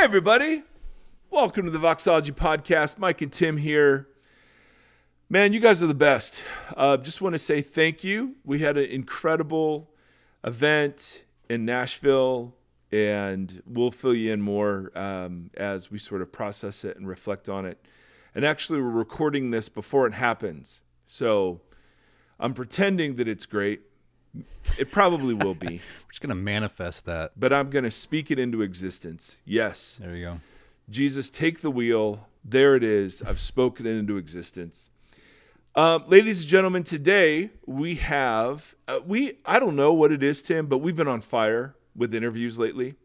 Hey, everybody. Welcome to the Voxology Podcast. Mike and Tim here. Man, you guys are the best. Just want to say thank you. We had an incredible event in Nashville, and we'll fill you in more as we sort of process it and reflect on it. And actually, we're recording this before it happens. So I'm pretending that it's great. It probably will be. We're just going to manifest that. But I'm going to speak it into existence. Yes. There you go. Jesus, take the wheel. There it is. I've spoken it into existence. Ladies and gentlemen, today we have, I don't know what it is, Tim, but we've been on fire with interviews lately.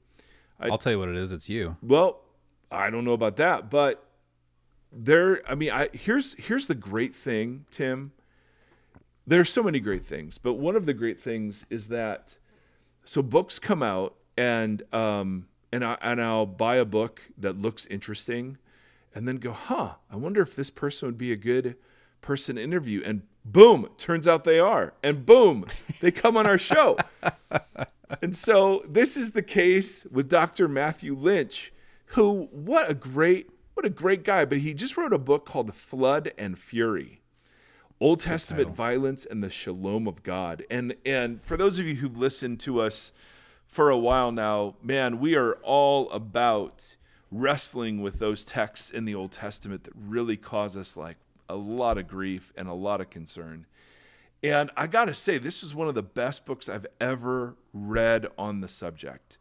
I'll tell you what it is. It's you. Well, I don't know about that, but here's the great thing, Tim. There's so many great things, but one of the great things is that, so books come out and I'll buy a book that looks interesting and then go, I wonder if this person would be a good person to interview. And boom, it turns out they are. And boom, they come on our show. And so this is the case with Dr. Matthew Lynch, who, what a great guy. But he just wrote a book called Flood and Fury. Old Testament violence and the shalom of God. And for those of you who've listened to us for a while now, man, we are all about wrestling with those texts in the Old Testament that really cause us like a lot of grief and a lot of concern. And I got to say, this is one of the best books I've ever read on the subject.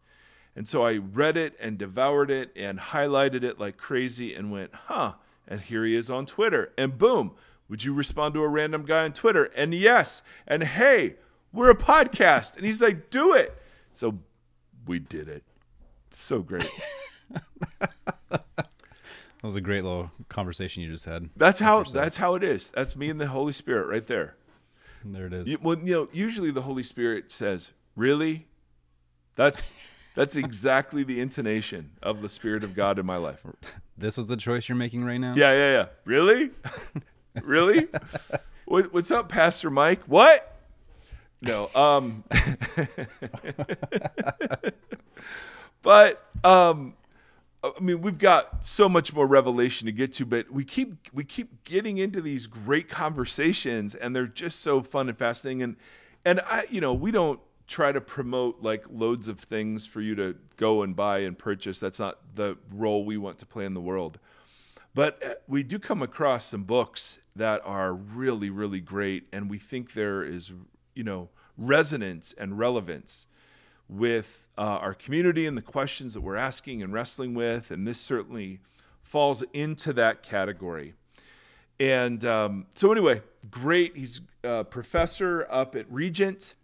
And so I read it and devoured it and highlighted it like crazy and went, and here he is on Twitter. And boom. Would you respond to a random guy on Twitter? And yes. And hey, we're a podcast. And he's like, do it. So we did it. It's so great. That was a great little conversation you just had. That's how it is. That's me and the Holy Spirit right there. There it is. Usually the Holy Spirit says, really? That's exactly the intonation of the Spirit of God in my life. This is the choice you're making right now? Yeah. Really? Really? What's up, Pastor Mike? What? No. But we've got so much more revelation to get to, but we keep getting into these great conversations, and they're just so fun and fascinating. And we don't try to promote like loads of things for you to go and buy and purchase. That's not the role we want to play in the world. But we do come across some books that are really, really great, and we think there is, resonance and relevance with our community and the questions that we're asking and wrestling with, and this certainly falls into that category. And so anyway, great. He's a professor up at Regent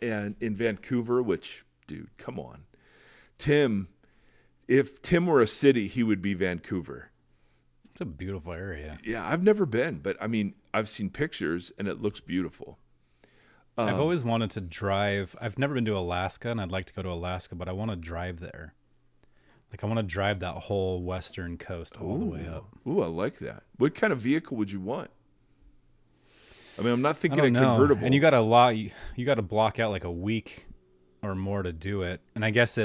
and in Vancouver, which, dude, come on. If Tim were a city, he would be Vancouver. It's a beautiful area. Yeah, I've never been, but I've seen pictures and it looks beautiful. I've always wanted to drive. I've never been to Alaska, and I'd like to go to Alaska, but I want to drive there. Like, I want to drive that whole western coast all the way up. Ooh, I like that. What kind of vehicle would you want? I'm not thinking a convertible. convertible. And you got to block out like a week or more to do it. And I guess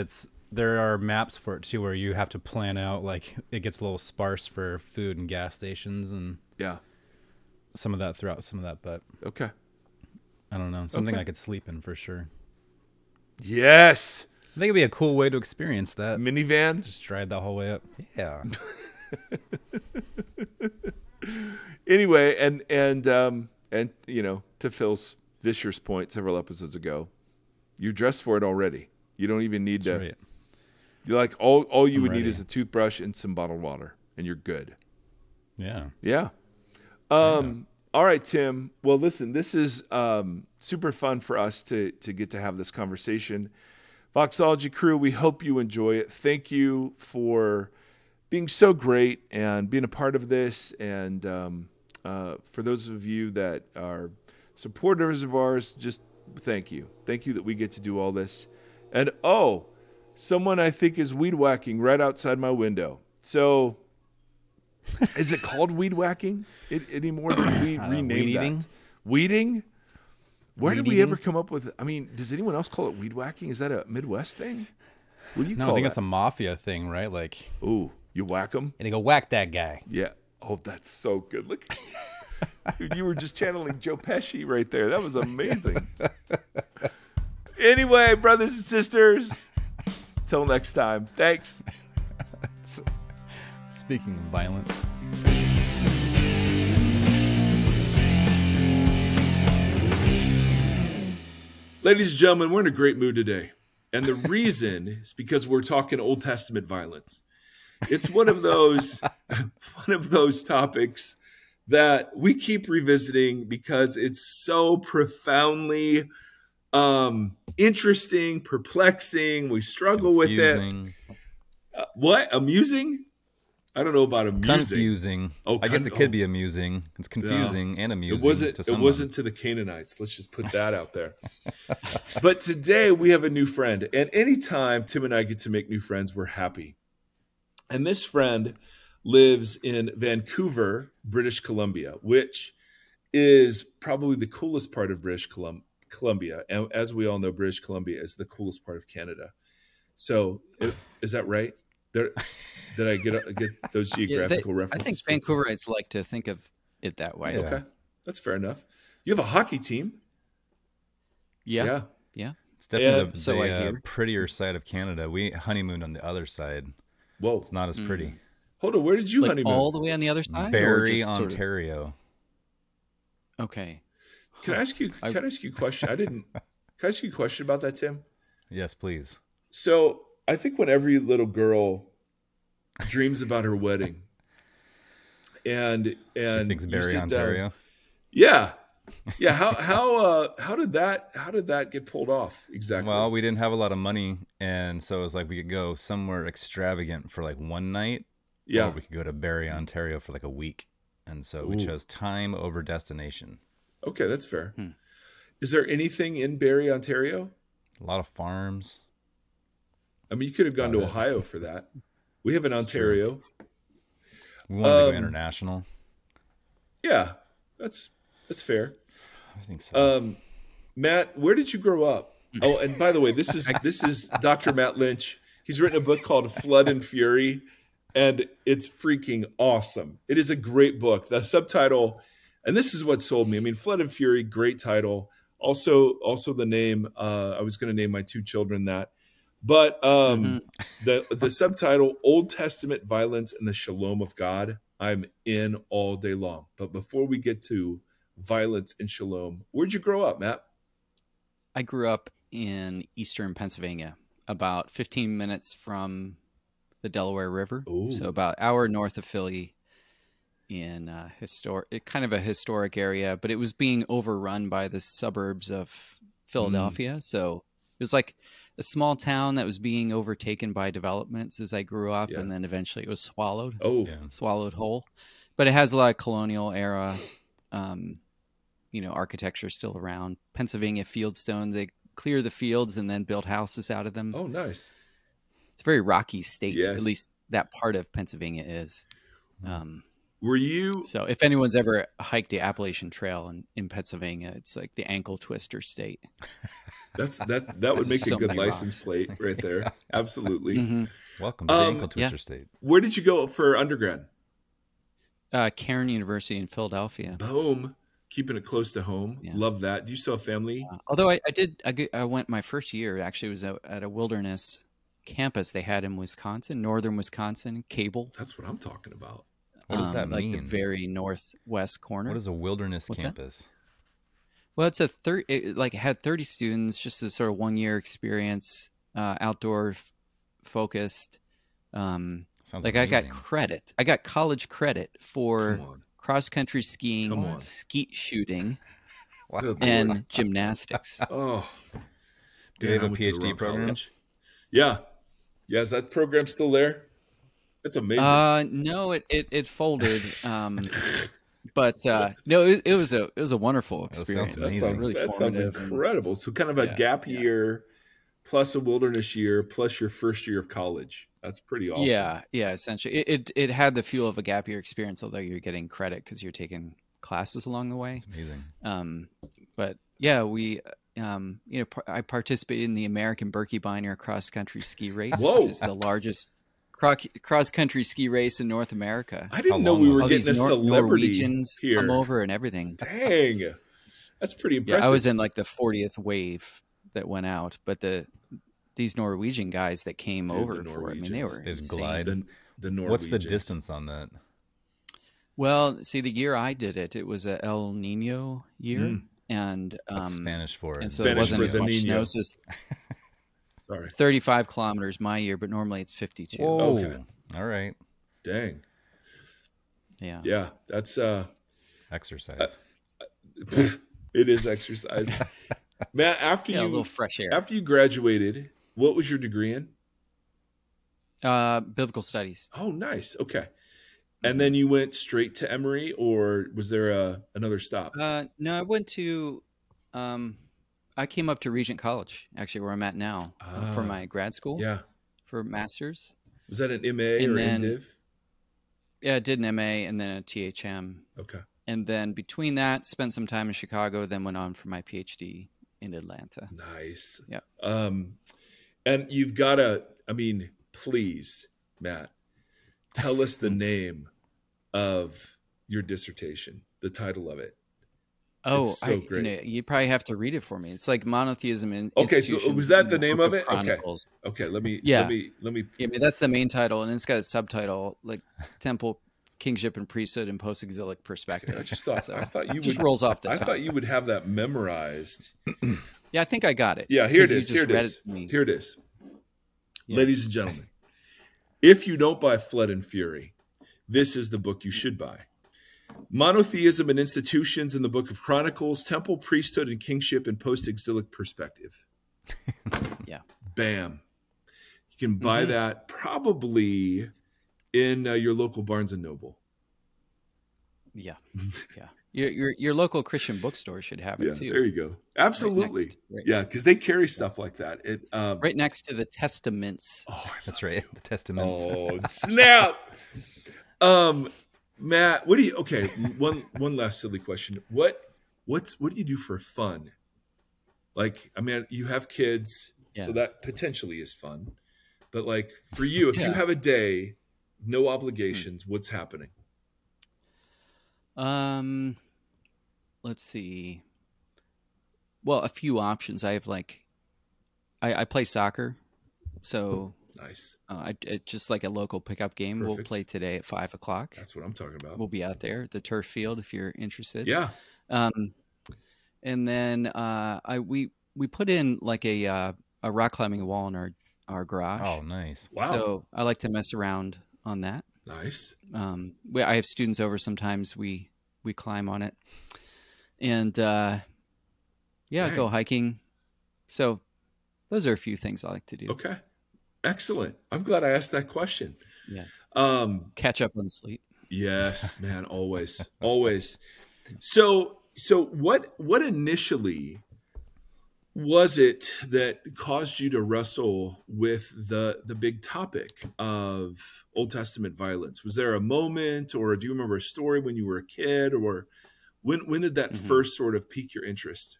there are maps for it too, where you have to plan out, like it gets a little sparse for food and gas stations and some of that, but okay. I don't know. Something I could sleep in for sure. Yes. I think it'd be a cool way to experience that. Minivan? Just drive that whole way up. Yeah. Anyway, and to Phil's Vischer's point several episodes ago, you're dressed for it already. You don't even need to. Right. You're like, all you would need is a toothbrush and some bottled water, and you're good. Yeah. Yeah. All right, Tim. Well, listen, this is super fun for us to get to have this conversation. Voxology crew, we hope you enjoy it. Thank you for being so great and being a part of this. And for those of you that are supporters of ours, just thank you. Thank you that we get to do all this. And someone I think is weed whacking right outside my window. So is it called weed whacking anymore? Did we rename that? Weeding? Where did we ever come up with? I mean, does anyone else call it weed whacking? Is that a Midwest thing? What do you No, I call think that? it's a mafia thing, right? Like, Ooh, you whack them? and they go whack that guy. Yeah. Oh, that's so good. Look, dude, you were just channeling Joe Pesci right there. That was amazing. Anyway, brothers and sisters, till next time. Thanks. Speaking of violence. Ladies and gentlemen, we're in a great mood today. And the reason is because we're talking Old Testament violence. It's one of those topics that we keep revisiting because it's so profoundly interesting, perplexing. We struggle with it. What? Amusing? I don't know about amusing. Confusing. Oh, I guess it could be amusing. It's confusing and amusing. It wasn't to the Canaanites. Let's just put that out there. But today we have a new friend. And anytime Tim and I get to make new friends, we're happy. And this friend lives in Vancouver, British Columbia, which is probably the coolest part of British Columbia. And as we all know, British Columbia is the coolest part of Canada. So is that right? Did I get those geographical references? I think Vancouverites like to think of it that way. Yeah. Okay, that's fair enough. You have a hockey team. Yeah. It's definitely So the prettier side of Canada. We honeymooned on the other side. Whoa. It's not as pretty. Hold on, where did you Like honeymoon? all the way on the other side? or Barrie, just sort of- Ontario. Okay. Can I ask you a question? Can I ask you a question about that, Tim? Yes, please. So I think when every little girl dreams about her wedding, and She thinks you Barrie, sit down- Ontario. yeah. How did that get pulled off exactly? Well, we didn't have a lot of money, and so it was like we could go somewhere extravagant for like one night. Yeah. Or we could go to Barrie, Ontario for like a week. And so we chose time over destination. Okay, that's fair. Is there anything in Barrie, Ontario? A lot of farms. I mean, you could have gone to Ohio for that. We have an Ontario. We wanted to go international. Yeah, that's fair. I think so. Matt, where did you grow up? Oh, and by the way, this is Dr. Matt Lynch. He's written a book called Flood and Fury, and it's freaking awesome. It is a great book. The subtitle, and this is what sold me. I mean, Flood and Fury, great title. Also the name. I was going to name my two children that, but the subtitle, Old Testament Violence and the Shalom of God. I'm in all day long. But before we get to violence and shalom, where'd you grow up, Matt? I grew up in eastern Pennsylvania, about 15 minutes from the Delaware River. Ooh. So about an hour north of Philly, in kind of a historic area, but it was being overrun by the suburbs of Philadelphia. So it was like a small town that was being overtaken by developments as I grew up, and then eventually it was swallowed. Swallowed whole. But it has a lot of colonial era architecture still around. Pennsylvania fieldstone, they clear the fields and then build houses out of them. Oh, nice. It's a very rocky state. Yes. At least that part of Pennsylvania is. Were you? So if anyone's ever hiked the Appalachian Trail in Pennsylvania, it's like the ankle twister state. That would make So a good many license rocks. plate right there. Absolutely. Welcome to the Ankle Twister State. Where did you go for undergrad? Cairn University in Philadelphia. Boom. Keeping it close to home. Yeah. Love that. Do you still have family? Although I went my first year, actually, was at a wilderness campus they had in Wisconsin, northern Wisconsin, Cable. That's what I'm talking about. What does that like mean? the very northwest corner. What is a wilderness What's that? campus? Well, it's it had 30 students, just a sort of 1 year experience, outdoor focused. Sounds like I got amazing. credit. I got college credit for Come on. cross country Come skiing, on. skeet shooting, Good and Lord. gymnastics. Oh. Do they have I a went to the PhD wrong program? college. Yeah. Yeah, is that program still there? That's amazing. No, it folded. But no, it was a wonderful experience. sounds that amazing. sounds, Really that sounds incredible. So kind of a Yeah, gap year plus a wilderness year plus your first year of college. That's pretty awesome. Yeah. Essentially, it had the feel of a gap year experience, although you're getting credit because you're taking classes along the way. It's amazing. But yeah, we I participated in the American Birkebeiner cross country ski race, Whoa. which is the largest cross country ski race in North America. I didn't know we were getting a celebrity Norwegians here. come over and everything. Dang, that's pretty impressive. Yeah, I was in like the 40th wave that went out, but these Norwegian guys that came over for it, I mean, they were just insane. glide. The Norwegians. What's the distance on that? Well, see, the year I did it, it was a El Nino year, and That's Spanish for it. and so Spanish it wasn't for as the much Nino. snow. So it's Sorry. 35 kilometers my year, but normally it's 52. Whoa. Okay. All right. Dang. Yeah. Yeah, that's Exercise. it is exercise. Matt, after Yeah, a you little fresh air. after you graduated, what was your degree in? Biblical studies. Oh, nice. Okay. And then you went straight to Emory, or was there another stop? No, I went to, I came up to Regent College, actually, where I'm at now, for my grad school. Yeah. For master's. Was that an MA or MDiv? Yeah, I did an MA and then a THM. Okay. And then between that, spent some time in Chicago, then went on for my PhD in Atlanta. Nice. Yeah. And you've got to, I mean, please, Matt, tell us the name of your dissertation, the title of it. Oh, It's so great. You probably have to read it for me. It's like Monotheism in Okay, so Institutions was that in the name Book of it? Chronicles. Okay, let me. Yeah. Let me. Yeah, I mean, that's the main title, and it's got a subtitle like Temple, Kingship, and Priesthood in Post-Exilic Perspective. I just thought. So I thought you it just would. rolls off the I tongue. thought you would have that memorized. Yeah, I think I got it. Yeah, here it 'cause you is. just Here it read is. to me. Here it is. Yeah. Ladies and gentlemen, if you don't buy Flood and Fury, this is the book you should buy. Monotheism and Institutions in the Book of Chronicles, Temple, Priesthood, and Kingship in Post-Exilic Perspective. Yeah. Bam. You can buy that probably in your local Barnes & Noble. Yeah. Yeah. Your local Christian bookstore should have it Yeah, too. there you go. Absolutely. Right. Yeah, because they carry stuff like that. It, Right next to the Testaments. Oh, That's right. The Testaments. oh, snap. Matt, what do you? Okay, one last silly question. What do you do for fun? Like, I mean, you have kids, Yeah. so that potentially is fun. But like for you, if you Yeah. have a day, no obligations, what's happening? Let's see. Well, a few options. I have like, I play soccer, so Nice. it's just like a local pickup game. We'll Perfect. play today at 5:00. That's what I'm talking about. We'll be out there at the turf field if you're interested. Yeah. And then we put in like a rock climbing wall in our garage. Oh, nice. Wow. So I like to mess around on that. Nice. I have students over sometimes. We climb on it, and Dang. go hiking. So those are a few things I like to do. Okay. Excellent. I'm glad I asked that question. Yeah. Catch Catch up on sleep. Yes, man, always. Always. So what initially was it that caused you to wrestle with the big topic of Old Testament violence? Was there a moment, or do you remember a story when you were a kid, or when did that first sort of pique your interest?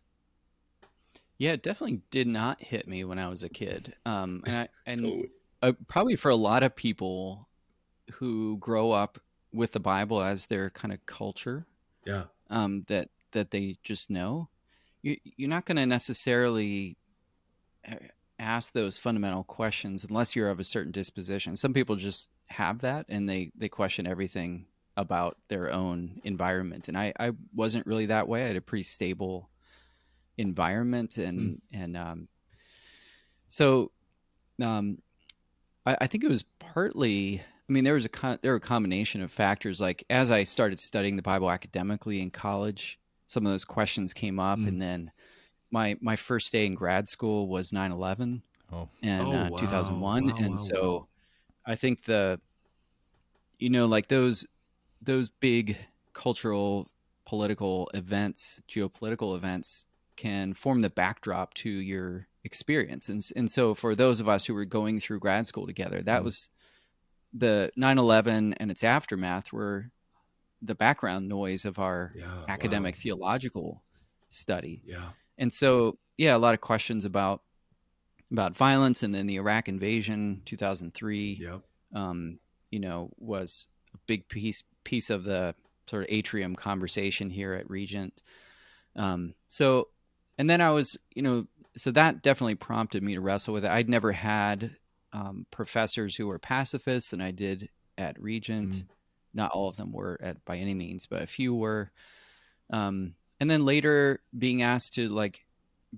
Yeah, it definitely did not hit me when I was a kid. And Totally. probably for a lot of people who grow up with the Bible as their kind of culture, Yeah. that they just know, you're not going to necessarily ask those fundamental questions unless you're of a certain disposition. Some people just have that, and they question everything about their own environment. And I wasn't really that way. I had a pretty stable environment, and so I think it was partly, I mean, there were a combination of factors. Like as I started studying the Bible academically in college, some of those questions came up, and then my first day in grad school was 9/11 in wow. 2001, Wow, and wow, so wow. I think like those big cultural, political events, geopolitical events can form the backdrop to your experience. And so for those of us who were going through grad school together, that was the 9/11 and its aftermath were the background noise of our academic theological study. Yeah. And so a lot of questions about violence, and then the Iraq invasion, 2003. Yep. Was a big piece of the sort of atrium conversation here at Regent. So, and then I was, so that definitely prompted me to wrestle with it. I'd never had professors who were pacifists, and I did at Regent. Not all of them were by any means, but a few were. And then later being asked to,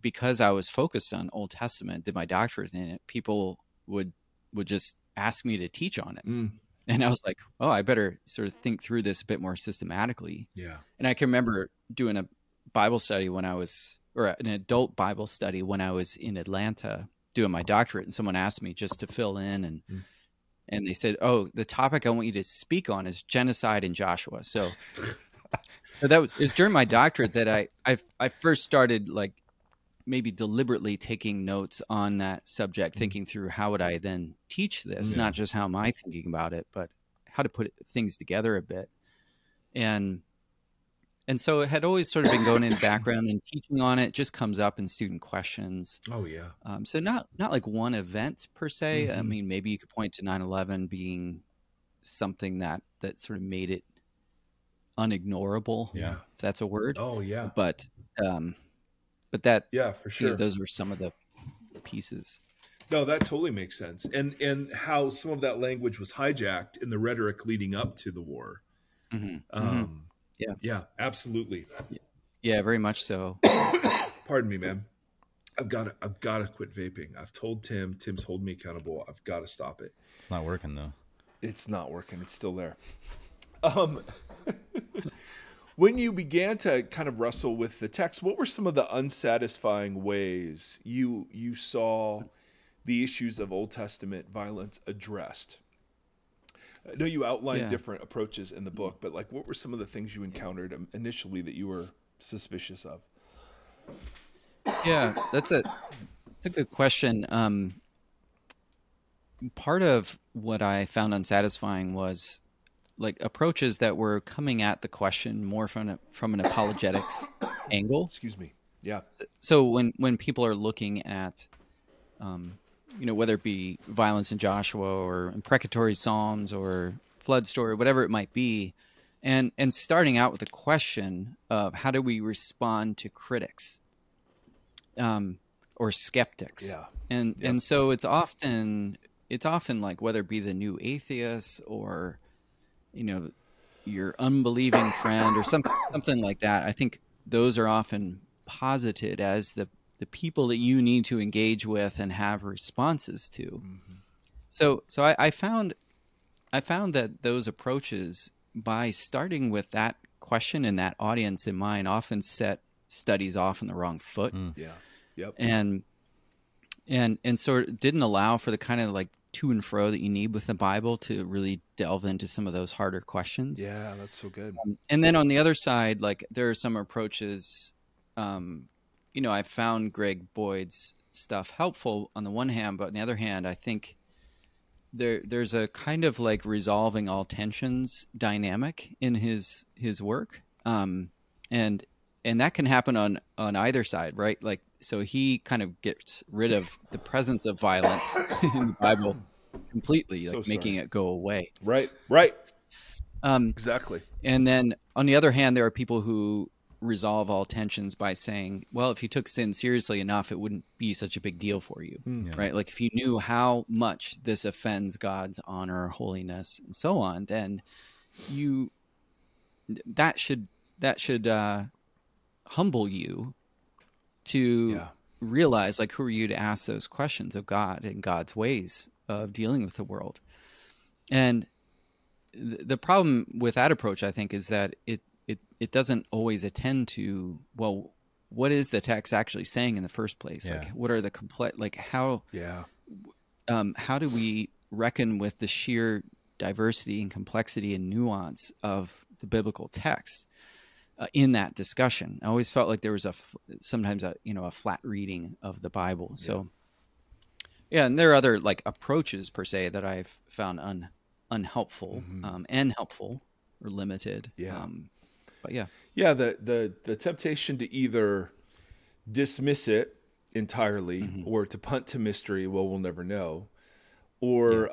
because I was focused on Old Testament, did my doctorate in it, people would just ask me to teach on it. And I was like, oh, I better sort of think through this a bit more systematically. Yeah. And I can remember doing a Bible study or an adult Bible study when I was in Atlanta doing my doctorate, and someone asked me just to fill in, and they said, oh, the topic I want you to speak on is genocide in Joshua. So that was during my doctorate that I first started maybe deliberately taking notes on that subject, thinking through how would I then teach this, not just how am I thinking about it, but how to put things together a bit. And so it had always sort of been going in the background, and teaching on it just comes up in student questions. Oh yeah. So not like one event per se. I mean, maybe you could point to 9/11 being something that sort of made it unignorable. Yeah. If that's a word. Oh yeah. But that, yeah, for sure. Those were some of the pieces. No, that totally makes sense. And how some of that language was hijacked in the rhetoric leading up to the war. Yeah, absolutely. Yeah, very much so. Pardon me, man. I've got to quit vaping. I've told Tim's holding me accountable. I've got to stop it. It's not working though. It's not working. It's still there. When you began to kind of wrestle with the text, what were some of the unsatisfying ways you saw the issues of Old Testament violence addressed? I know you outlined different approaches in the book, but what were some of the things you encountered initially that you were suspicious of? Yeah, that's a good question. Part of what I found unsatisfying was approaches that were coming at the question more from an apologetics angle. Excuse me. Yeah. So when people are looking at, whether it be violence in Joshua or imprecatory Psalms or flood story, whatever it might be, and starting out with a question of how do we respond to critics, or skeptics. Yeah. And so it's often whether it be the new atheists or, your unbelieving friend or something like that. I think those are often posited as the people that you need to engage with and have responses to. So I found that those approaches, by starting with that question and that audience in mind, often set studies off on the wrong foot. Yeah. Yep. And sort of didn't allow for the kind of to and fro that you need with the Bible to really delve into some of those harder questions. Yeah, that's so good. And then on the other side, there are some approaches, I found Greg Boyd's stuff helpful on the one hand, but on the other hand, I think there's a kind of resolving all tensions dynamic in his work. And that can happen on either side, right? So he kind of gets rid of the presence of violence in the Bible completely, making it go away. Right. Exactly. And then on the other hand, there are people who resolve all tensions by saying, well, if you took sin seriously enough, it wouldn't be such a big deal for you, right? If you knew how much this offends God's honor, holiness, and so on, then that should humble you to realize, who are you to ask those questions of God and God's ways of dealing with the world. And the problem with that approach, I think, is that it doesn't always attend to, well, what is the text actually saying in the first place? What are the how do we reckon with the sheer diversity and complexity and nuance of the biblical text in that discussion? I always felt like there was sometimes a flat reading of the Bible. So and there are other approaches per se that I've found unhelpful and helpful or limited. But the temptation to either dismiss it entirely, or to punt to mystery, well, we'll never know, or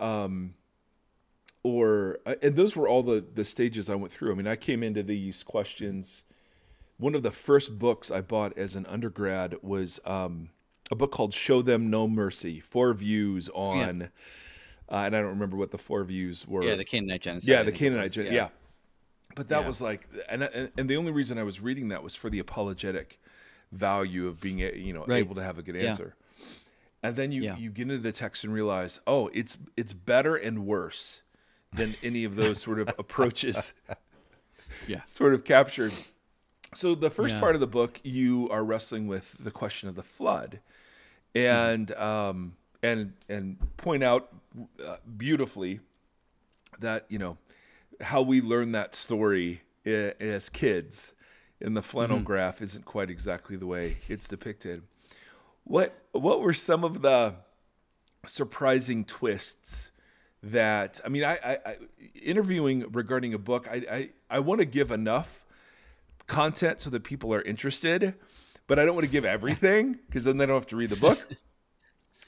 and those were all the stages I went through. I mean, I came into these questions. One of the first books I bought as an undergrad was a book called Show Them No Mercy, 4 views on, and I don't remember what the 4 views were. Yeah, the Canaanite genocide. Yeah, the Canaanite genocide. Yeah. But that was like, and the only reason I was reading that was for the apologetic value of being, able to have a good answer. And then you get into the text and realize, oh, it's better and worse than any of those sort of approaches sort of captured. So the first part of the book, you are wrestling with the question of the flood, and point out beautifully that how we learn that story as kids in the flannel graph isn't quite exactly the way it's depicted. What were some of the surprising twists that, I mean, I interviewing regarding a book, I want to give enough content so that people are interested, but I don't want to give everything because then they don't have to read the book.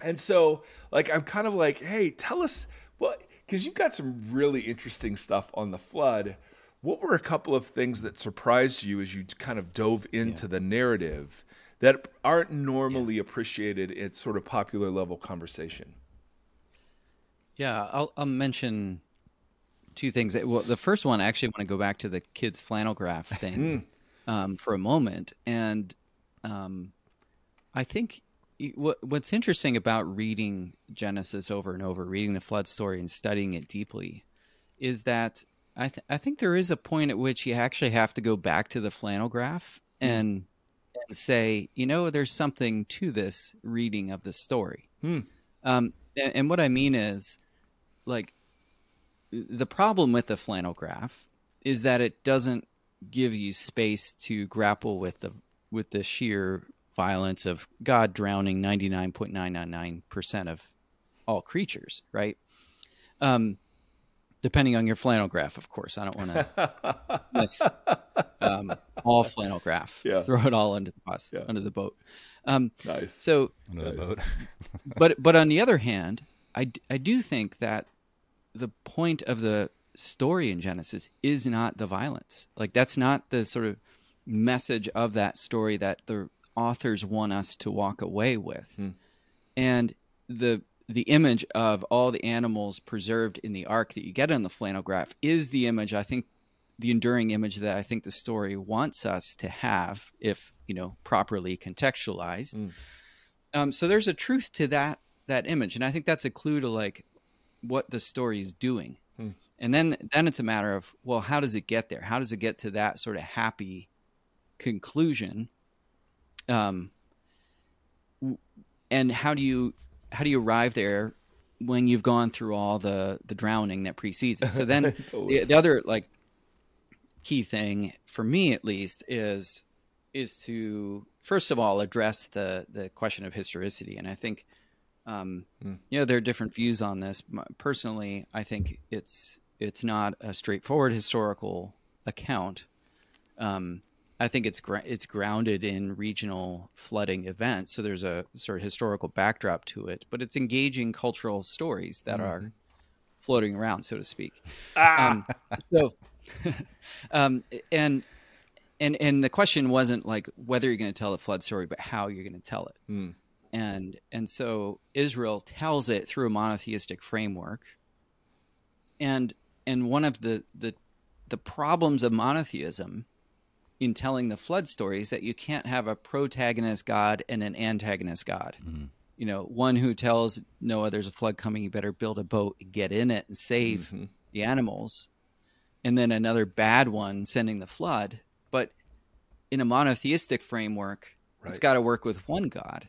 And so I'm kind of like, hey, tell us what, because you've got some really interesting stuff on the flood. What were a couple of things that surprised you as you kind of dove into the narrative that aren't normally appreciated in sort of popular level conversation? Yeah, I'll mention 2 things. Well, the first one, I actually want to go back to the kids' flannel graph thing for a moment. And I think what's interesting about reading Genesis over and over, reading the flood story and studying it deeply, is that I think there is a point at which you actually have to go back to the flannel graph and say, there's something to this reading of the story. And what I mean is, the problem with the flannel graph is that it doesn't give you space to grapple with the sheer violence of God drowning 99.999% of all creatures, right? Depending on your flannel graph, of course. I don't want to miss all flannel graph. Throw it all under the bus, under the boat. Nice. So, under the boat. but on the other hand, I do think that the point of the story in Genesis is not the violence. That's not the sort of message of that story that the authors want us to walk away with. And the image of all the animals preserved in the ark that you get on the flannel graph is the image, I think, the enduring image that I think the story wants us to have if, properly contextualized. So there's a truth to that image. And I think that's a clue to what the story is doing. And then it's a matter of, well, how does it get there? How does it get to that sort of happy conclusion? And how do you arrive there when you've gone through all the drowning that precedes it? So then the other key thing for me, at least, is to first of all address the question of historicity. And I think there are different views on this. Personally, I think it's not a straightforward historical account. I think it's grounded in regional flooding events, so there's a sort of historical backdrop to it. But it's engaging cultural stories that are floating around, so to speak. And the question wasn't whether you're going to tell the flood story, but how you're going to tell it. And so Israel tells it through a monotheistic framework. And one of the problems of monotheism in telling the flood story is that you can't have a protagonist God and an antagonist God. One who tells Noah there's a flood coming, you better build a boat, get in it and save the animals. And then another bad one sending the flood. But in a monotheistic framework, it's got to work with one God.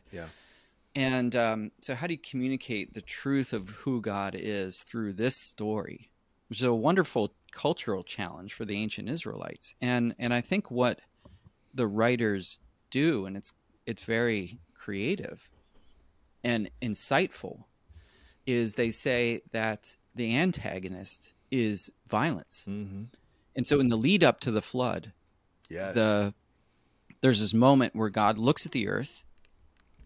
And so how do you communicate the truth of who God is through this story, which is a wonderful cultural challenge for the ancient Israelites? And I think what the writers do, and it's very creative and insightful, is they say that the antagonist is violence. And so in the lead up to the flood, there's this moment where God looks at the earth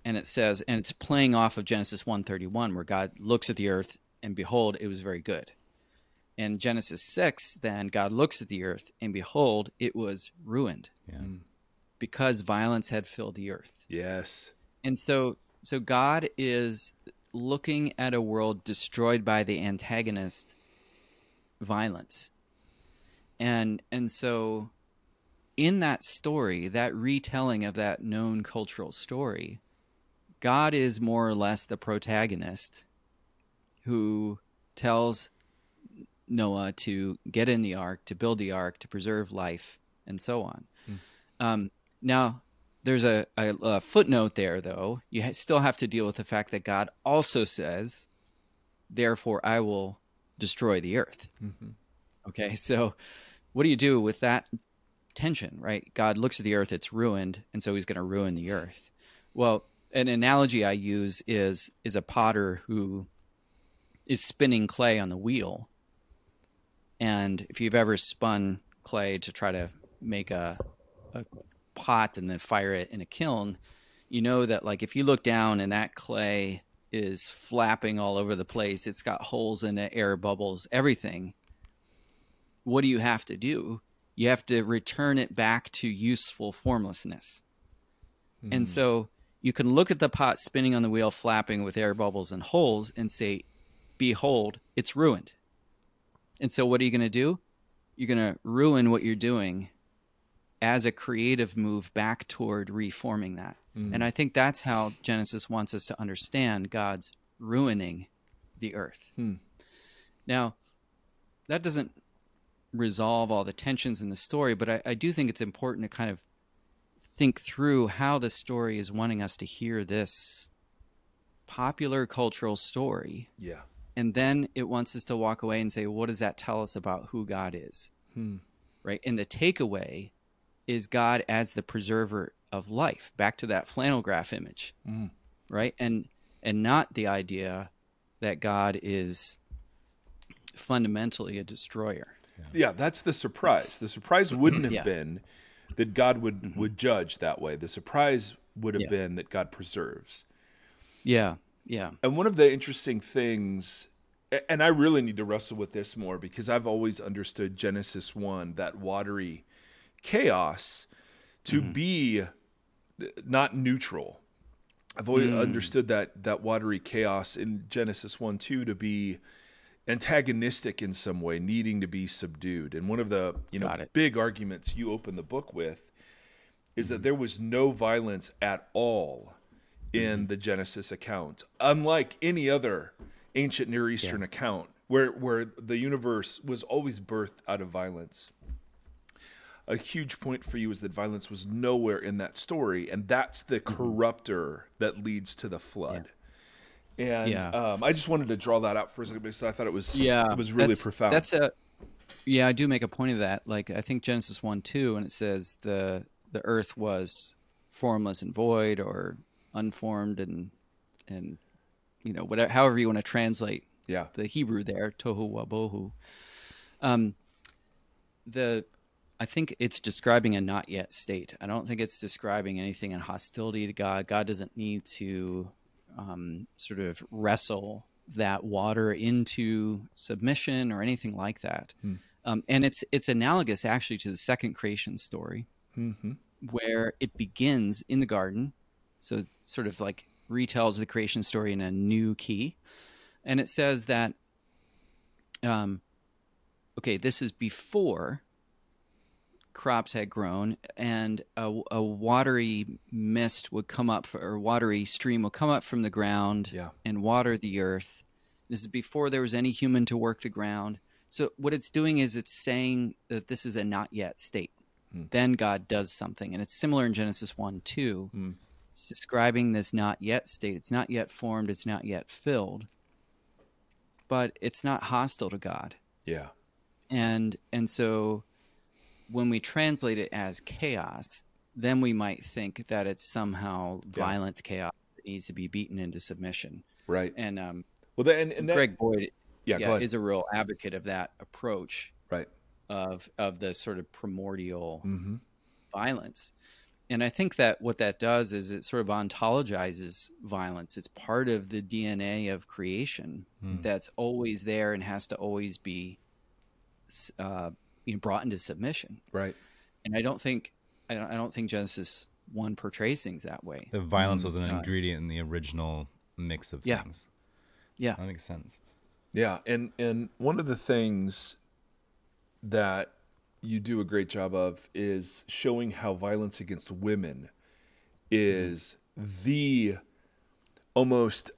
And it says, and it's playing off of Genesis 1:31, where God looks at the earth and behold, it was very good. In Genesis 6, then God looks at the earth and behold, it was ruined because violence had filled the earth. Yes. And so God is looking at a world destroyed by the antagonist violence. And so in that story, that retelling of that known cultural story, God is more or less the protagonist who tells Noah to get in the ark, to build the ark, to preserve life, and so on. Now, there's a footnote there, though. You still have to deal with the fact that God also says, therefore I will destroy the earth. Okay, so what do you do with that tension, right? God looks at the earth, it's ruined, and so he's going to ruin the earth. Well, an analogy I use is a potter who is spinning clay on the wheel. And if you've ever spun clay to try to make a pot and then fire it in a kiln, you know that like if you look down and that clay is flapping all over the place, it's got holes in it, air bubbles, everything. What do you have to do? You have to return it back to useful formlessness. And so you can look at the pot spinning on the wheel, flapping with air bubbles and holes, and say, behold, it's ruined. And so what are you going to do? You're going to ruin what you're doing as a creative move back toward reforming that. And I think that's how Genesis wants us to understand God's ruining the earth. Now, that doesn't resolve all the tensions in the story, but I do think it's important to kind of think through how the story is wanting us to hear this popular cultural story. Yeah. And then it wants us to walk away and say, what does that tell us about who God is? Right? And the takeaway is God as the preserver of life, back to that flannel graph image, right? And not the idea that God is fundamentally a destroyer. Yeah, that's the surprise. The surprise wouldn't have been that God would judge that way. The surprise would have been that God preserves. Yeah. And one of the interesting things, and I really need to wrestle with this more because I've always understood Genesis 1, that watery chaos, to be not neutral. I've always understood that watery chaos in Genesis 1:2 to be antagonistic in some way, needing to be subdued. And one of the big arguments you open the book with is that there was no violence at all in the Genesis account, unlike any other ancient Near Eastern account where the universe was always birthed out of violence. A huge point for you is that violence was nowhere in that story, and that's the corrupter that leads to the flood. And I just wanted to draw that out for a second because I thought it was really profound. I do make a point of that. Like I think Genesis 1:2, and it says the earth was formless and void, or unformed, and whatever, however you want to translate the Hebrew there, tohu wabohu. I think it's describing a not yet state. I don't think it's describing anything in hostility to God. God doesn't need to sort of wrestle that water into submission or anything like that. And it's analogous actually to the second creation story, where it begins in the garden. So sort of like retells the creation story in a new key. And it says that, this is before crops had grown, and a watery mist would come up, or watery stream would come up from the ground and water the earth. This is before there was any human to work the ground. So what it's doing is it's saying that this is a not yet state. Then God does something. And it's similar in Genesis 1:2. It's describing this not yet state. It's not yet formed. It's not yet filled. But it's not hostile to God. Yeah. And so when we translate it as chaos, then we might think that it's somehow violent chaos that needs to be beaten into submission. Right. And Greg Boyd is a real advocate of that approach. Right. Of the sort of primordial violence. And I think that what that does is it sort of ontologizes violence. It's part of the DNA of creation that's always there and has to always be brought into submission. Right. And I don't think Genesis 1 portrays things that way. The violence was an ingredient in the original mix of things. Yeah. That makes sense. Yeah, and one of the things that you do a great job of is showing how violence against women is the almost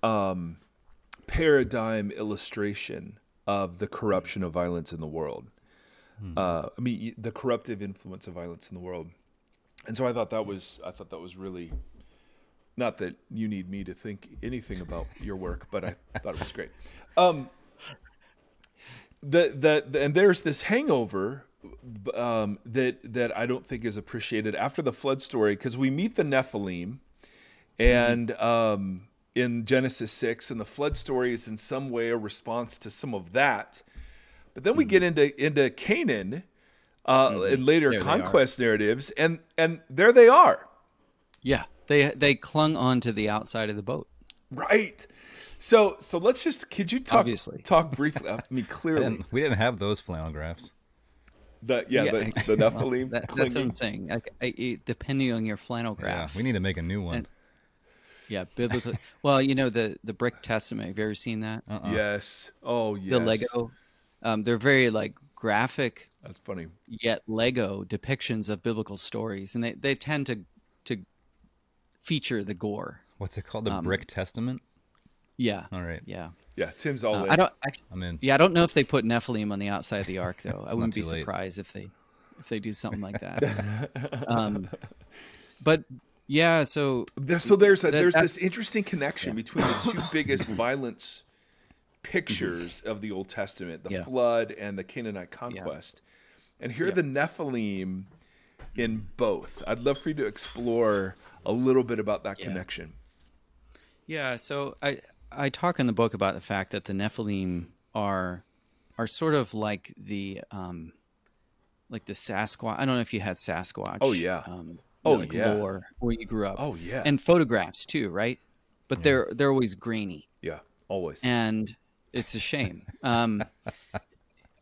paradigm illustration of the corruption of violence in the world. I mean, the corruptive influence of violence in the world. And so I thought that was really, not that you need me to think anything about your work, but I thought it was great. And there's this hangover that I don't think is appreciated after the flood story, because we meet the Nephilim, and in Genesis 6, and the flood story is in some way a response to some of that. But then we get into Canaan and later conquest narratives, and there they are. Yeah, they clung on to the outside of the boat. Right. So let's just, could you talk briefly? I mean, clearly We didn't have those flannel graphs. the Nephilim. That's what I'm saying. Depending on your flannel graph. Yeah, we need to make a new one. Biblically. Well, the Brick Testament. Have you ever seen that? Yes. Oh, yes. The Lego. They're very graphic. That's funny. Yet Lego depictions of biblical stories, and they tend to feature the gore. What's it called? The Brick Testament? Yeah. All right. Yeah. Yeah, Tim's all in. I'm in. Yeah, I don't know if they put Nephilim on the outside of the ark, though. I wouldn't be too late. surprised if they do something like that. But yeah, so there's this interesting connection between the two biggest violence pictures of the Old Testament, the flood and the Canaanite conquest. And here are the Nephilim in both. I'd love for you to explore a little bit about that connection. Yeah, so I talk in the book about the fact that the Nephilim are sort of like the Sasquatch. I don't know if you had Sasquatch. Oh yeah. Lore where you grew up. Oh yeah. And photographs too, right? But they're always grainy. Yeah, always. And it's a shame.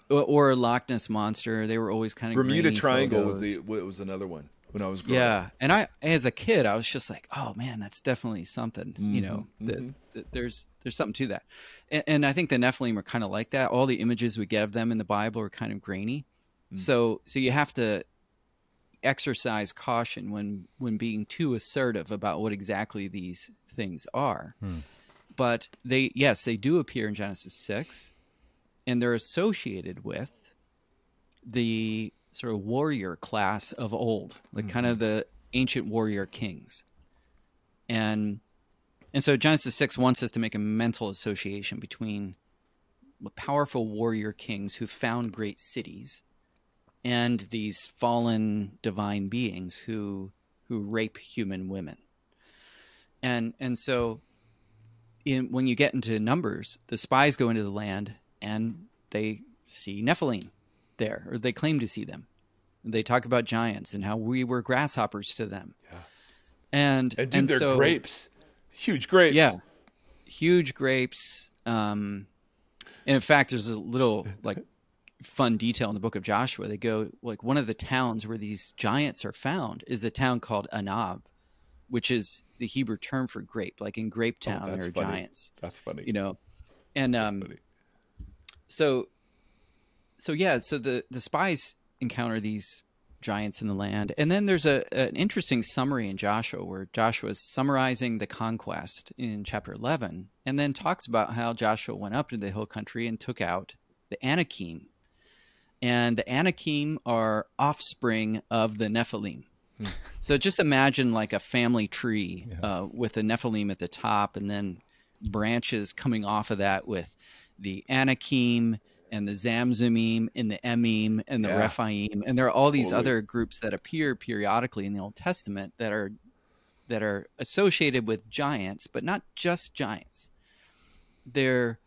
Or Loch Ness Monster. They were always kind of Bermuda Triangle photos. was another one when I was growing up. Yeah, and I, as a kid, I was just like, "Oh man, that's definitely something." There's something to that, and I think the Nephilim are kind of like that. All the images we get of them in the Bible are kind of grainy, so you have to exercise caution when being too assertive about what exactly these things are. But they do appear in Genesis 6, and they're associated with the sort of warrior class of old, kind of the ancient warrior kings. And so Genesis 6 wants us to make a mental association between powerful warrior kings who found great cities and these fallen divine beings who rape human women. And so when you get into Numbers, the spies go into the land and they see Nephilim there, or they claim to see them. They talk about giants and how we were grasshoppers to them. Yeah. And dude, they're grapes. Huge grapes. Yeah. Huge grapes. And in fact, there's a little fun detail in the book of Joshua. They go one of the towns where these giants are found is a town called Anab, which is the Hebrew term for grape. Like in Grape Town, there are giants. That's funny. And funny. So the spies encounter these giants in the land. And then there's an interesting summary in Joshua where Joshua is summarizing the conquest in chapter 11 and then talks about how Joshua went up to the hill country and took out the Anakim. And the Anakim are offspring of the Nephilim. So just imagine like a family tree with a Nephilim at the top and then branches coming off of that with the Anakim and the Zamzumim and the Emim and the Rephaim. And there are all these other groups that appear periodically in the Old Testament that are associated with giants, but not just giants. They're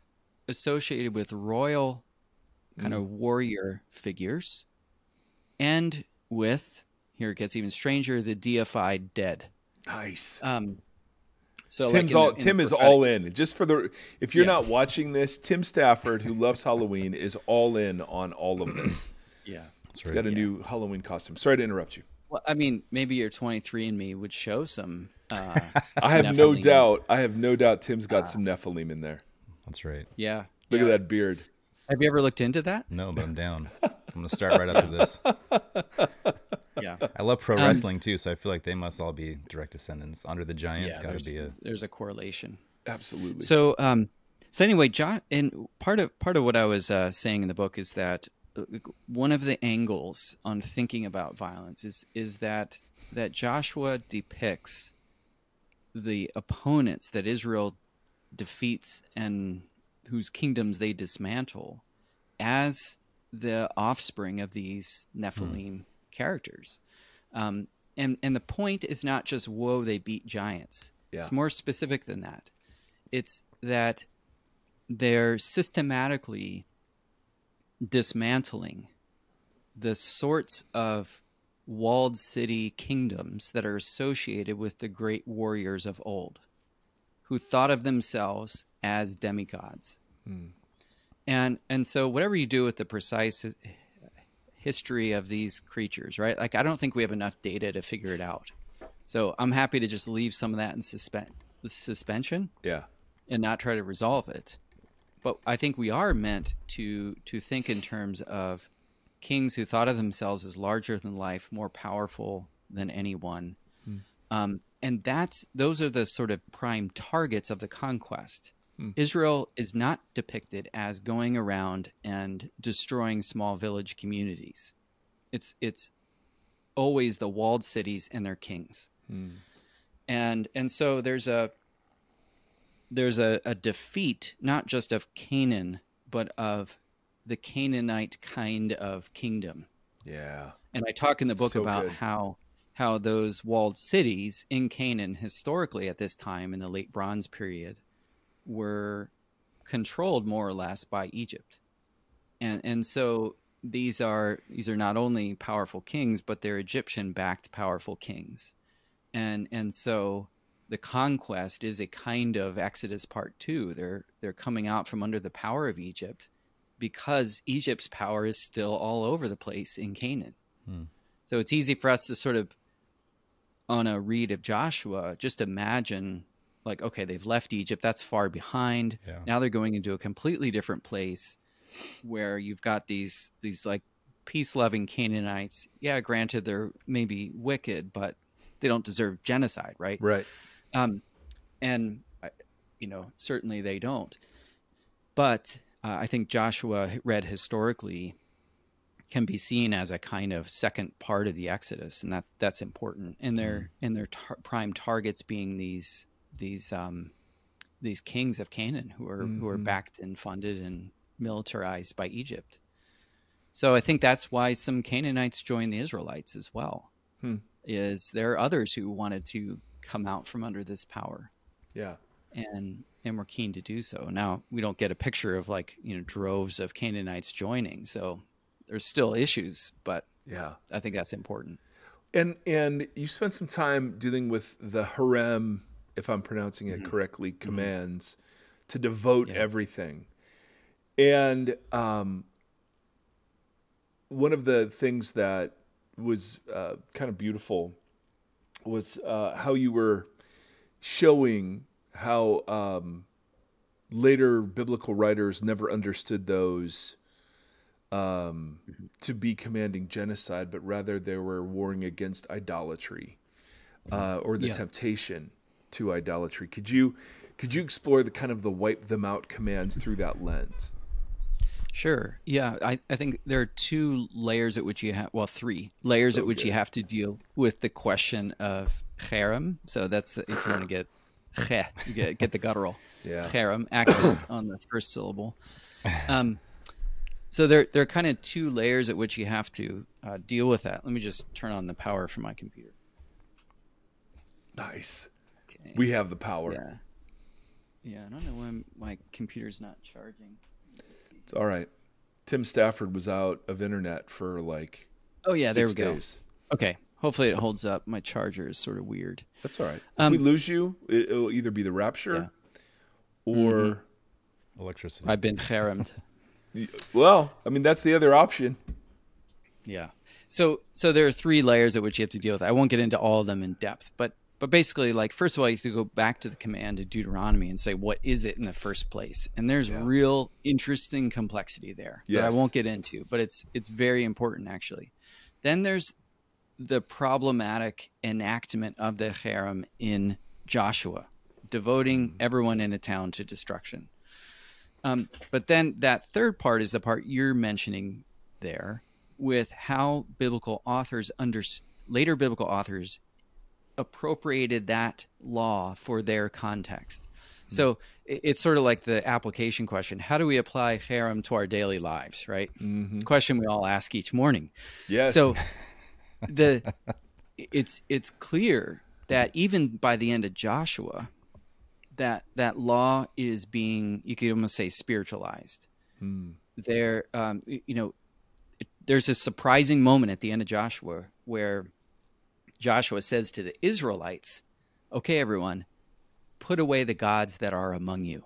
associated with royal kind of warrior figures and with, here it gets even stranger, the deified dead. Nice. So Tim is all in. Just for if you're not watching this, Tim Stafford, who loves Halloween, is all in on all of this. Yeah. He's got a new Halloween costume. Sorry to interrupt you. Well, I mean, maybe your 23andMe would show some. I have no doubt. I have no doubt Tim's got some Nephilim in there. That's right. Yeah. Look at that beard. Have you ever looked into that? No, but I'm down. I'm going to start right after this. Yeah. I love pro wrestling too, so I feel like they must all be direct descendants. Andre the Giant's got to be there's a correlation. Absolutely. So anyway, John, and part of what I was saying in the book is that one of the angles on thinking about violence is that Joshua depicts the opponents that Israel defeats and whose kingdoms they dismantle as the offspring of these Nephilim characters. And the point is not just, whoa, they beat giants. Yeah. It's more specific than that. It's that they're systematically dismantling the sorts of walled city kingdoms that are associated with the great warriors of old, who thought of themselves as demigods. And so whatever you do with the precise history of these creatures, right? Like, I don't think we have enough data to figure it out. So I'm happy to just leave some of that in suspension. Yeah. And not try to resolve it. But I think we are meant to think in terms of kings who thought of themselves as larger than life, more powerful than anyone. And those are the sort of prime targets of the conquest. Israel is not depicted as going around and destroying small village communities. It's always the walled cities and their kings. And so there's a defeat, not just of Canaan, but of the Canaanite kind of kingdom. Yeah. And I talk in the book about how those walled cities in Canaan historically at this time in the late Bronze period were controlled more or less by Egypt. And so these are not only powerful kings, but they're Egyptian-backed powerful kings. And so the conquest is a kind of Exodus Part 2. They're coming out from under the power of Egypt because Egypt's power is still all over the place in Canaan. So it's easy for us to sort of, on a read of Joshua, just imagine, like, okay, they've left Egypt. That's far behind. Yeah. Now they're going into a completely different place where you've got these like peace-loving Canaanites. Yeah, granted, they're maybe wicked, but they don't deserve genocide, right? Right. And certainly they don't. But I think Joshua, read historically, can be seen as a kind of second part of the Exodus, and that's important. And their prime targets being these kings of Canaan who are backed and funded and militarized by Egypt. So I think that's why some Canaanites joined the Israelites as well. Is there are others who wanted to come out from under this power. Yeah. And we're keen to do so. Now, we don't get a picture of droves of Canaanites joining, so there's still issues, but yeah, I think that's important. And you spent some time dealing with the Harem, if I'm pronouncing it correctly, commands to devote everything. And one of the things that was kind of beautiful was how you were showing how later biblical writers never understood those to be commanding genocide, but rather they were warring against idolatry or the temptation to idolatry. Could you explore the kind of the wipe them out commands through that lens? Sure. Yeah, I think there are two layers at which you have, three layers at which you have to deal with the question of Harem. So that's, if you want to get get the guttural Harem accent on the first syllable. So there are kind of two layers at which you have to deal with that. Let me just turn on the power for my computer. Nice. Okay. We have the power. Yeah. I don't know why my computer's not charging. It's all right. Tim Stafford was out of internet for 6 there we go. days. Okay, Hopefully it holds up. My charger is sort of weird. That's all right. If we lose you, it'll either be the rapture or electricity. I've been haremed. Well, I mean, that's the other option. Yeah. So there are 3 layers at which you have to deal with. I won't get into all of them in depth, but basically, like, first of all, you have to go back to the command of Deuteronomy and say, what is it in the first place? And there's real interesting complexity there that I won't get into, but it's very important, actually. Then there's the problematic enactment of the Harem in Joshua, devoting everyone in a town to destruction. But then that third part is the part you're mentioning there, with how biblical authors, later biblical authors, appropriated that law for their context. So it's sort of like the application question. How do we apply harem to our daily lives, right? The question we all ask each morning. Yes. So it's clear that even by the end of Joshua, that law is being, you could almost say, spiritualized. There, there's a surprising moment at the end of Joshua where Joshua says to the Israelites, okay, everyone, put away the gods that are among you.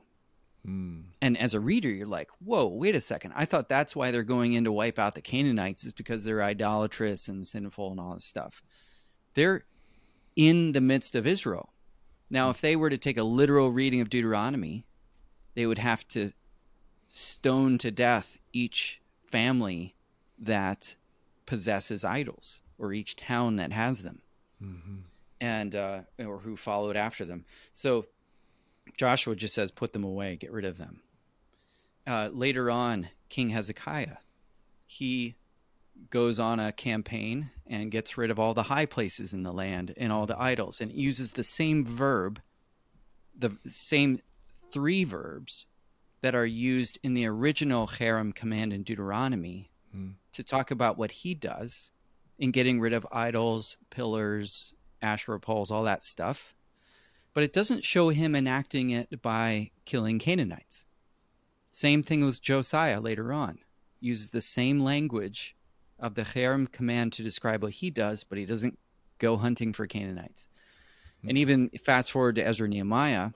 And as a reader, you're like, whoa, wait a second. I thought that's why they're going in to wipe out the Canaanites, is because they're idolatrous and sinful and all this stuff. They're in the midst of Israel. Now, if they were to take a literal reading of Deuteronomy, they would have to stone to death each family that possesses idols, or each town that has them, and or who followed after them. So Joshua just says, put them away, get rid of them. Later on, King Hezekiah, he goes on a campaign and gets rid of all the high places in the land and all the idols, and uses the same verb, the same 3 verbs that are used in the original harem command in Deuteronomy to talk about what he does in getting rid of idols, pillars, Asherah poles, all that stuff. But it doesn't show him enacting it by killing Canaanites. Same thing with Josiah later on. Uses the same language of the harem command to describe what he does, but he doesn't go hunting for Canaanites. And even fast forward to Ezra and Nehemiah,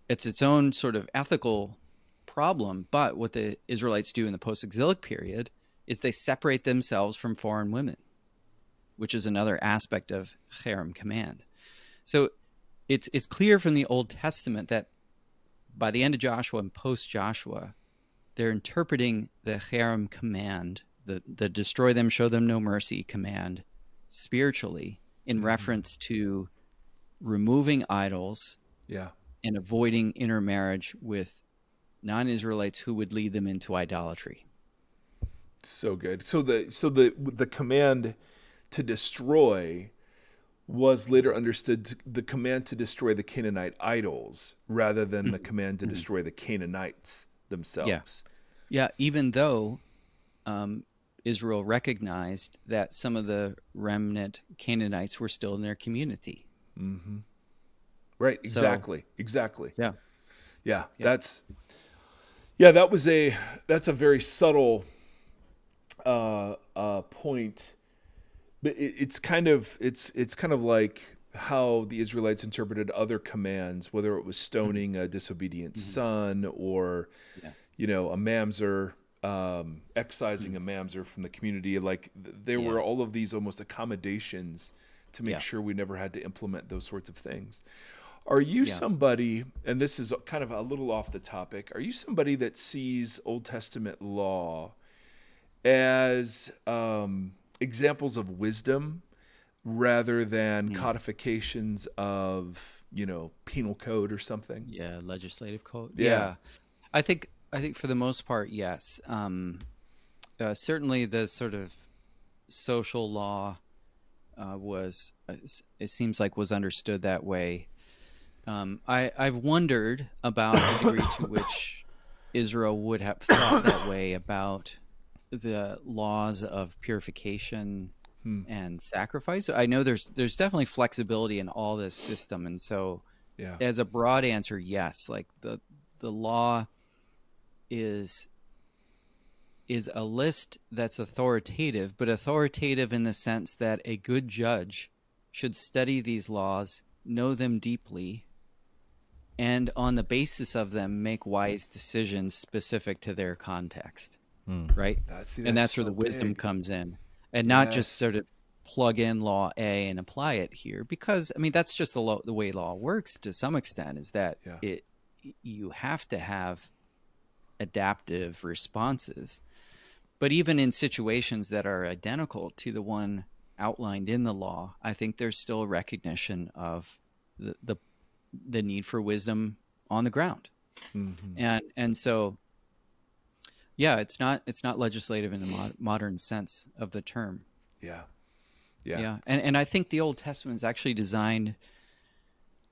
it's its own sort of ethical problem. But what the Israelites do in the post-exilic period is they separate themselves from foreign women, which is another aspect of harem command. So it's clear from the Old Testament that by the end of Joshua and post-Joshua, they're interpreting the harem command, the destroy them, show them no mercy command, spiritually in reference to removing idols and avoiding intermarriage with non-Israelites who would lead them into idolatry. So good. So the command to destroy was later understood the command to destroy the Canaanite idols rather than the command to destroy the Canaanites themselves. Yeah, even though Israel recognized that some of the remnant Canaanites were still in their community. Right, exactly. Yeah. That's a very subtle point, but it's kind of like how the Israelites interpreted other commands, whether it was stoning a disobedient son or a mamzer, excising a mamzer from the community. Like there were all of these almost accommodations to make sure we never had to implement those sorts of things. Are you somebody, and this is kind of a little off the topic, are you somebody that sees Old Testament law as examples of wisdom rather than codifications of, penal code or something? Yeah, legislative code. Yeah. I think for the most part, yes. Certainly the sort of social law it seems like was understood that way. I've wondered about the degree to which Israel would have thought that way about the laws of purification and sacrifice. I know there's definitely flexibility in all this system, and so as a broad answer, yes. Like the law is is a list that's authoritative, but authoritative in the sense that a good judge should study these laws, know them deeply, and on the basis of them make wise decisions specific to their context, right? And that's where the wisdom comes in, and not just sort of plug in law A and apply it here, because I mean that's just the way law works to some extent, is that you have to have adaptive responses. But even in situations that are identical to the one outlined in the law, I think there's still a recognition of the need for wisdom on the ground. And so it's not legislative in the modern sense of the term. And I think the Old Testament is actually designed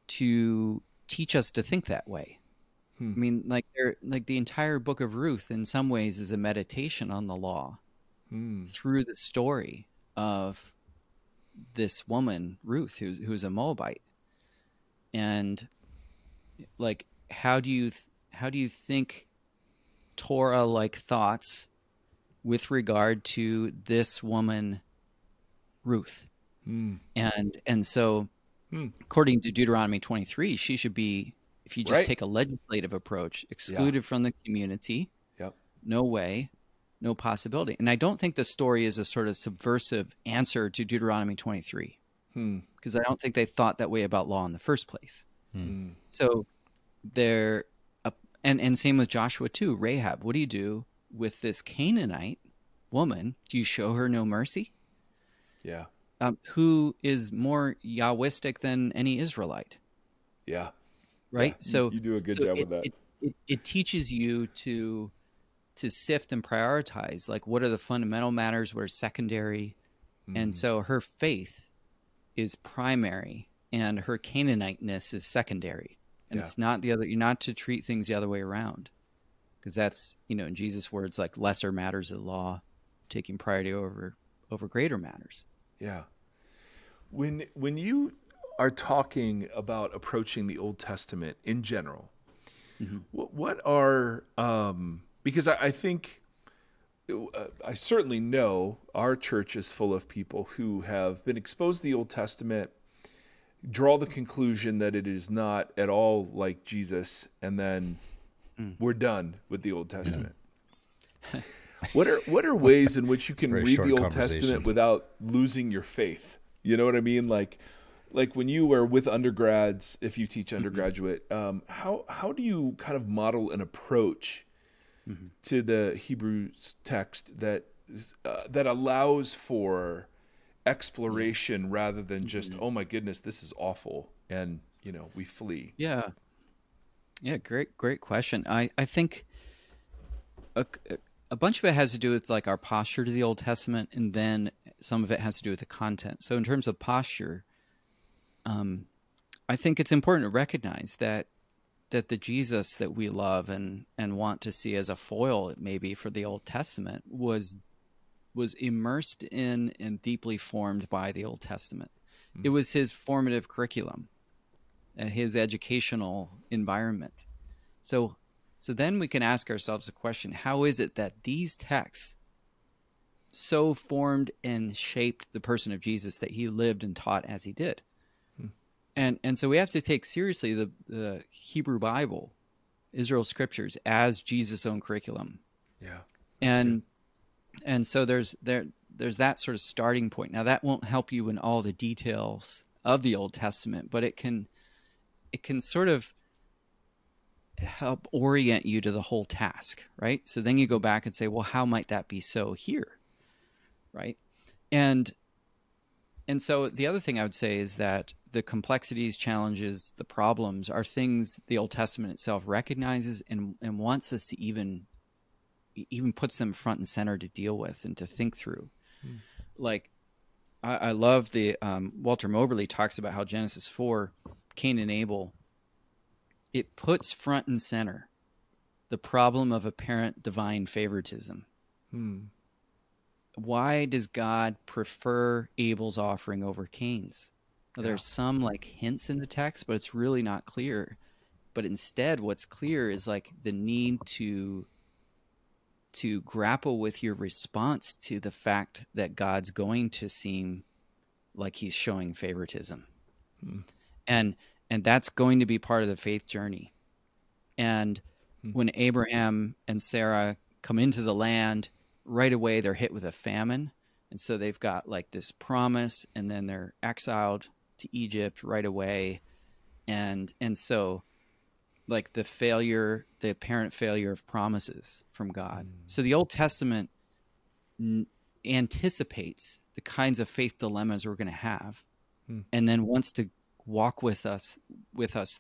to teach us to think that way. I mean, like the entire book of Ruth in some ways is a meditation on the law through the story of this woman, Ruth, who's a Moabite. And like, how do you think Torah-like thoughts with regard to this woman, Ruth? And so according to Deuteronomy 23, she should be, if you just take a legislative approach, excluded from the community. No way, no possibility. And I don't think the story is a sort of subversive answer to Deuteronomy 23, because I don't think they thought that way about law in the first place. So there, and same with Joshua too. Rahab, what do you do with this Canaanite woman? Do you show her no mercy? Who is more Yahwistic than any Israelite? Right. So you do a good job with that. It teaches you to sift and prioritize, like, what are the fundamental matters, what are secondary. And so her faith is primary and her Canaaniteness is secondary. And it's not the other. You're not to treat things the other way around, because that's, in Jesus' words, like lesser matters of the law taking priority over greater matters. When you are talking about approaching the Old Testament in general, what are, because I think, I certainly know our church is full of people who have been exposed to the Old Testament, draw the conclusion that it is not at all like Jesus, and then we're done with the Old Testament. What are ways in which you can read the Old Testament without losing your faith? You know what I mean? Like when you are with undergrads, if you teach undergraduate, how do you kind of model an approach to the Hebrew text that allows for exploration rather than just, oh my goodness, this is awful, and we flee? Great question. I think a bunch of it has to do with like our posture to the Old Testament, and then some of it has to do with the content. So in terms of posture, I think it's important to recognize that the Jesus that we love and want to see as a foil, maybe, for the Old Testament was immersed in and deeply formed by the Old Testament. It was his formative curriculum, his educational environment. So then we can ask ourselves the question, how is it that these texts so formed and shaped the person of Jesus that he lived and taught as he did? And so we have to take seriously the Hebrew Bible, Israel's scriptures, as Jesus' own curriculum. And so there's that sort of starting point. Now that won't help you in all the details of the Old Testament, but it can sort of help orient you to the whole task, right? So then you go back and say, well, how might that be so here, right? And so the other thing I would say is that the complexities, challenges, the problems are things the Old Testament itself recognizes and wants us to even puts them front and center to deal with and to think through. Like, I love the Walter Moberly talks about how Genesis 4, Cain and Abel, it puts front and center the problem of apparent divine favoritism. Why does God prefer Abel's offering over Cain's? Now, there's some like hints in the text, but it's really not clear. But instead, what's clear is like the need to to grapple with your response to the fact that God's going to seem like he's showing favoritism. And that's going to be part of the faith journey. And when Abraham and Sarah come into the land, right away they're hit with a famine. And so they've got like this promise, and then they're exiled to Egypt right away. And so like the apparent failure of promises from God. So the Old Testament anticipates the kinds of faith dilemmas we're going to have, and then wants to walk with us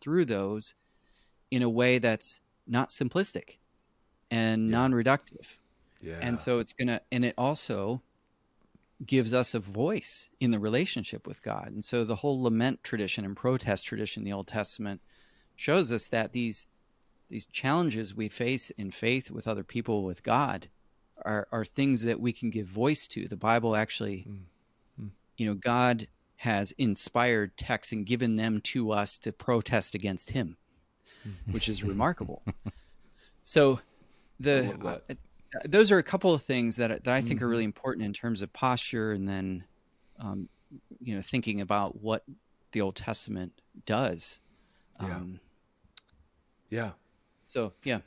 through those in a way that's not simplistic and non-reductive. Yeah. And so it also gives us a voice in the relationship with God. And so the whole lament tradition and protest tradition in the Old Testament shows us that these challenges we face in faith with other people, with God, are things that we can give voice to. The Bible actually, God has inspired texts and given them to us to protest against him, which is remarkable. So those are a couple of things that I think are really important in terms of posture, and then, thinking about what the Old Testament does. So, yeah.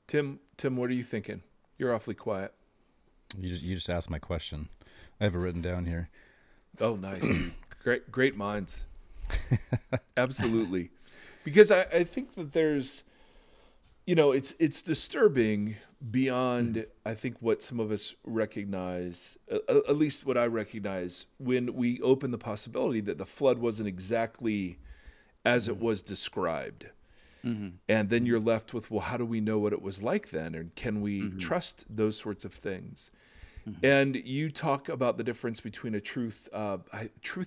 Tim, what are you thinking? You're awfully quiet. You just asked my question. I have it written down here. Oh, nice. Great minds. Absolutely. Because I think that there's, it's disturbing beyond, I think, what some of us recognize, at least what I recognize, when we open the possibility that the flood wasn't exactly as it was described. And then you're left with, well, how do we know what it was like then? And can we trust those sorts of things? And you talk about the difference between a truth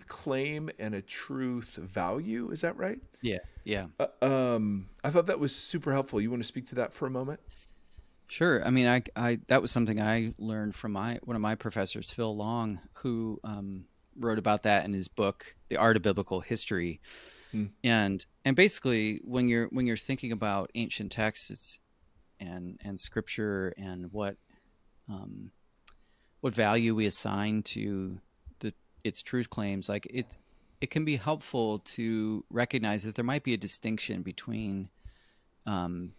claim and a truth value. Is that right? Yeah. Yeah. I thought that was super helpful. You want to speak to that for a moment? Sure. I mean, I that was something I learned from one of my professors, Phil Long, who wrote about that in his book, The Art of Biblical History. And basically, when you're thinking about ancient texts and scripture and what value we assign to its truth claims, like it can be helpful to recognize that there might be a distinction between, or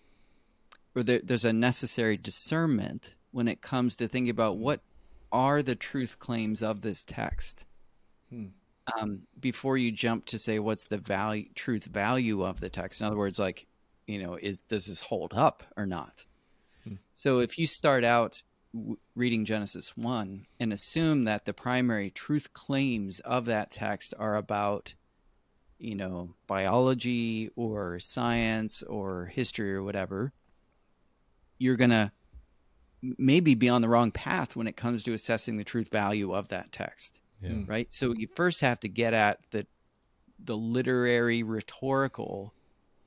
there's a necessary discernment when it comes to thinking about what are the truth claims of this text. Before you jump to say what's the truth value of the text. In other words, like, does this hold up or not? So if you start out reading Genesis 1 and assume that the primary truth claims of that text are about, biology or science or history or whatever, you're going to maybe be on the wrong path when it comes to assessing the truth value of that text. Yeah. Right. So you first have to get at the literary, rhetorical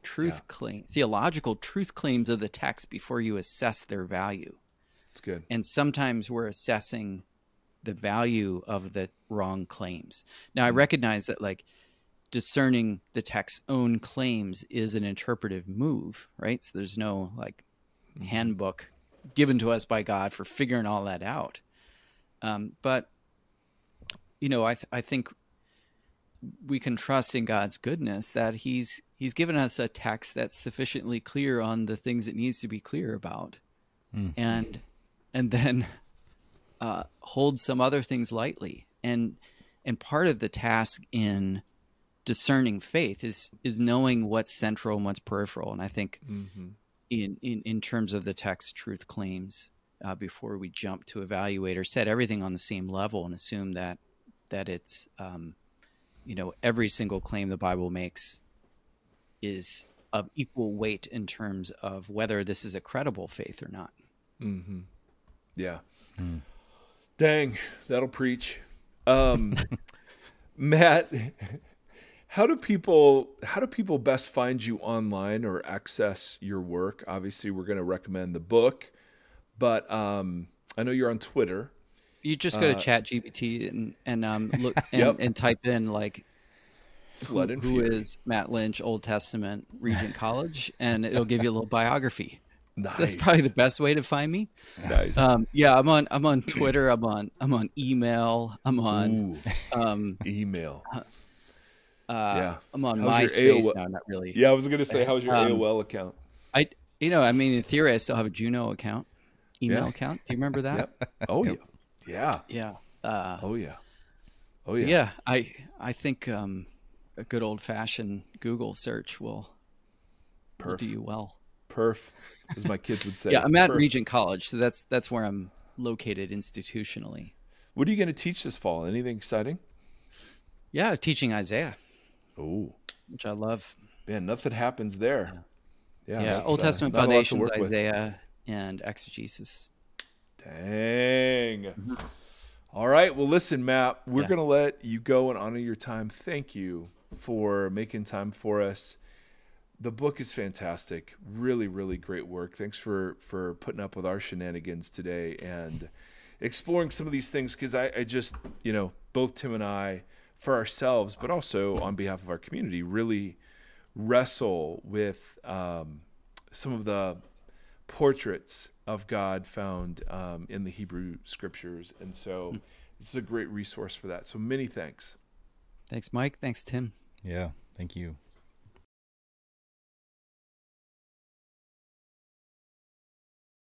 truth claim, theological truth claims of the text before you assess their value. That's good. And sometimes we're assessing the value of the wrong claims. Now, I recognize that, like, discerning the text's own claims is an interpretive move, right? So there's no handbook given to us by God for figuring all that out. But I think we can trust in God's goodness that He's given us a text that's sufficiently clear on the things it needs to be clear about, and then hold some other things lightly. And part of the task in discerning faith is knowing what's central and what's peripheral. And I think in terms of the text truth claims, before we jump to evaluate or set everything on the same level and assume that it's, every single claim the Bible makes is of equal weight in terms of whether this is a credible faith or not. Yeah. Dang, that'll preach. Matt, how do people best find you online or access your work? Obviously, we're going to recommend the book, but I know you're on Twitter. You just go to ChatGPT and look and type in Flood and who is Matt Lynch, Old Testament, Regent College, and it'll give you a little biography. Nice. So that's probably the best way to find me. Nice. Yeah, I'm on Twitter. I'm on email. I'm on email. I'm on How's MySpace. your AOL? No, not really. Yeah, I was gonna say, how's your AOL account? I mean, in theory, I still have a Juno account, email account. Do you remember that? Yep. Oh yeah. Yeah. Yeah. Oh yeah. Oh So, yeah. I think a good old fashioned Google search will do you well. Perf, as my kids would say. Yeah, I'm at Perf. Regent College, so that's where I'm located institutionally. What are you going to teach this fall? Anything exciting? Yeah, teaching Isaiah. Oh, which I love. Man, nothing happens there. Yeah, Old Testament not a lot to foundations, work with. Isaiah, and exegesis. Dang. All right. Well, listen, Matt, we're going to let you go and honor your time. Thank you for making time for us. The book is fantastic. Really, really great work. Thanks for putting up with our shenanigans today and exploring some of these things, because I just, both Tim and I, for ourselves, but also on behalf of our community, really wrestle with some of the portraits of God found in the Hebrew scriptures. And so this is a great resource for that. So many thanks. Thanks, Mike. Thanks, Tim. Yeah, thank you.